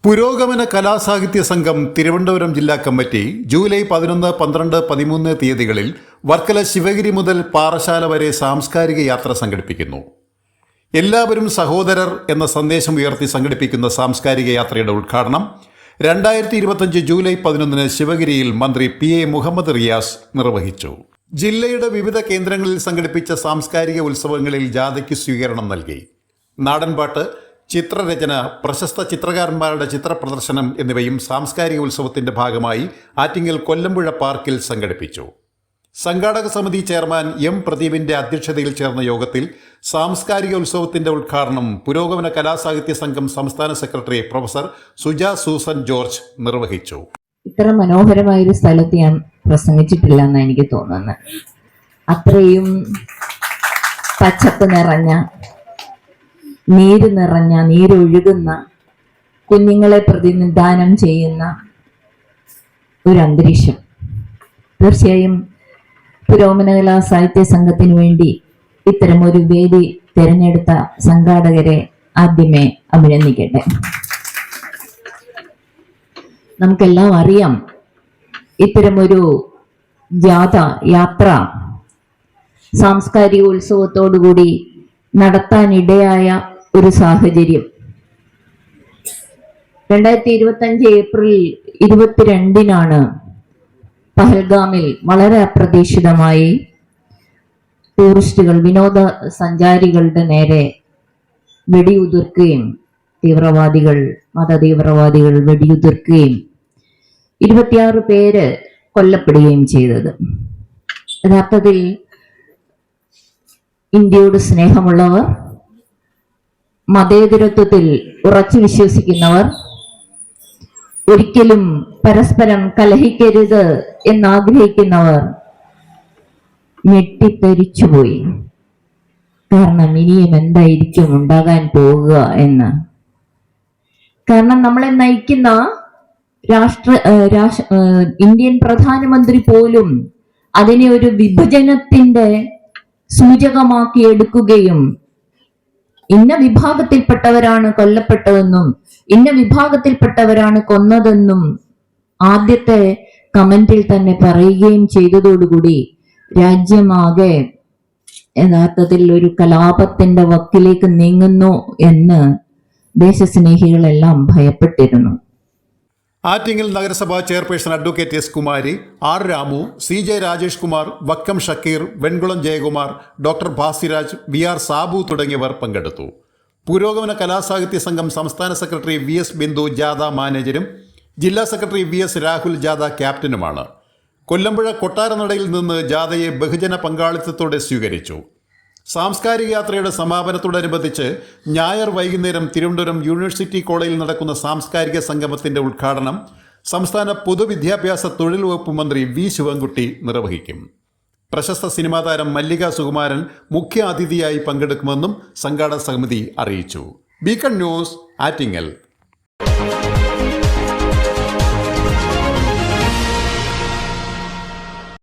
പുരോഗമന കലാസാഹിത്യ സംഘം തിരുവനന്തപുരം ജില്ലാ കമ്മിറ്റി ജൂലൈ 11, 12, 13 തീയതികളിൽ വർക്കല ശിവഗിരി മുതൽ പാറശാല വരെ സാംസ്കാരിക യാത്ര സംഘടിപ്പിക്കുന്നു. എല്ലാവരും സഹോദരർ എന്ന സന്ദേശം ഉയർത്തി സംഘടിപ്പിക്കുന്ന സാംസ്കാരിക യാത്രയുടെ ഉദ്ഘാടനം 2025 ജൂലൈ 11 ശിവഗിരിയിൽ മന്ത്രി PA മുഹമ്മദ് റിയാസ് നിർവഹിച്ചു. ജില്ലയുടെ വിവിധ കേന്ദ്രങ്ങളിൽ സംഘടിപ്പിച്ച സാംസ്കാരിക ഉത്സവങ്ങളിൽ ജാഥയ്ക്ക് സ്വീകരണം നൽകി. നാടൻപാട്ട്, ചിത്രരചന, പ്രശസ്ത ചിത്രകാരന്മാരുടെ ചിത്രപ്രദർശനം എന്നിവയും സാംസ്കാരിക ഉത്സവത്തിന്റെ ഭാഗമായി ആറ്റിങ്ങൽ കൊല്ലമ്പുഴ പാർക്കിൽ സംഘടിപ്പിച്ചു. സംഘാടക സമിതി ചെയർമാൻ M. പ്രദീപിന്റെ അധ്യക്ഷതയിൽ ചേർന്ന യോഗത്തിൽ സാംസ്കാരിക ഉത്സവത്തിന്റെ ഉദ്ഘാടനം പുരോഗമന കലാസാഹിത്യ സംഘം സംസ്ഥാന secretary professor Suja Susan George നിർവഹിച്ചു. ഇത്ര മനോഹരമായൊരു സ്ഥലത്ത് ഞാൻ പ്രസംഗിച്ചിട്ടില്ല എന്നാണ് എനിക്ക് തോന്നുന്നത്. അത്രയും പച്ചപ്പ് നിറഞ്ഞ, നീര് നിറഞ്ഞ, നീരൊഴുകുന്ന, കുഞ്ഞുങ്ങളെ പ്രതിനിധാനം ചെയ്യുന്ന ഒരു അന്തരീക്ഷം. തീർച്ചയായും പുരോഗമന കലാ സാഹിത്യ സംഘത്തിന് വേണ്ടി ഇത്തരമൊരു വേദി തിരഞ്ഞെടുത്ത സംഘാടകരെ ആദ്യമേ അഭിനന്ദിക്കട്ടെ. നമുക്കെല്ലാം അറിയാം, ഇത്തരമൊരു യാത്ര സാംസ്കാരിക ഉത്സവത്തോടുകൂടി നടത്താനിടയായ ഒരു സാഹചര്യം 2025 ഏപ്രിൽ 22 പഹൽഗാമിൽ വളരെ അപ്രതീക്ഷിതമായി ടൂറിസ്റ്റുകൾ, വിനോദസഞ്ചാരികളുടെ നേരെ വെടിയുതിർക്കുകയും മതതീവ്രവാദികൾ വെടിയുതിർക്കുകയും 26 പേര് കൊല്ലപ്പെടുകയും ചെയ്തത്. യഥാർത്ഥത്തിൽ ഇന്ത്യയോട് സ്നേഹമുള്ളവർ, മതേതരത്വത്തിൽ ഉറച്ചു വിശ്വസിക്കുന്നവർ, ഒരിക്കലും പരസ്പരം കലഹിക്കരുത് എന്നാഗ്രഹിക്കുന്നവർ ഞെട്ടിത്തരിച്ചുപോയി. കാരണം ഇനിയും എന്തായിരിക്കും ഉണ്ടാകാൻ പോകുക എന്ന്. കാരണം നമ്മളെ നയിക്കുന്ന ഇന്ത്യൻ പ്രധാനമന്ത്രി പോലും അതിനെ ഒരു വിഭജനത്തിന്റെ സൂചകമാക്കി എടുക്കുകയും ഇന്ന വിഭാഗത്തിൽപ്പെട്ടവരാണ് കൊല്ലപ്പെട്ടതെന്നും ഇന്ന വിഭാഗത്തിൽപ്പെട്ടവരാണ് കൊന്നതെന്നും ആദ്യത്തെ കമന്റിൽ തന്നെ പറയുകയും ചെയ്തതോടുകൂടി രാജ്യമാകെ യഥാർത്ഥത്തിൽ ഒരു കലാപത്തിന്റെ വക്കിലേക്ക് നീങ്ങുന്നു എന്ന് ദേശസ്നേഹികളെല്ലാം ഭയപ്പെട്ടിരുന്നു. ആറ്റിങ്ങൽ നഗരസഭാ chairperson advocate S. Kumari, R. Ramu, CJ Rajesh Kumar, Vakkam Shakeer, Venkulam Jayakumar, doctor Bhasiraj, VR Sabu തുടങ്ങിയവർ പങ്കെടുത്തു. പുരോഗമന കലാസാഹിത്യ സംഘം സംസ്ഥാന സെക്രട്ടറി VS ബിന്ദു ജാഥ മാനേജരും ജില്ലാ സെക്രട്ടറി VS രാഹുൽ ജാഥ ക്യാപ്റ്റനുമാണ്. കൊല്ലമ്പുഴ കൊട്ടാരനടയിൽ നിന്ന് ജാഥയെ ബഹുജന പങ്കാളിത്തത്തോടെ സ്വീകരിച്ചു. സാംസ്കാരിക യാത്രയുടെ സമാപനത്തോടനുബന്ധിച്ച് ഞായർ വൈകുന്നേരം തിരുവനന്തപുരം യൂണിവേഴ്സിറ്റി കോളേജിൽ നടക്കുന്ന സാംസ്കാരിക സംഗമത്തിന്റെ ഉദ്ഘാടനം സംസ്ഥാന പൊതുവിദ്യാഭ്യാസ തൊഴിൽ വകുപ്പ് മന്ത്രി V. ശിവൻകുട്ടി നിർവഹിക്കും. പ്രശസ്ത സിനിമാ താരം മല്ലിക സുകുമാരൻ മുഖ്യ അതിഥിയായി പങ്കെടുക്കുമെന്നും സംഘാടക സമിതി അറിയിച്ചു. Beacon news, Attingal.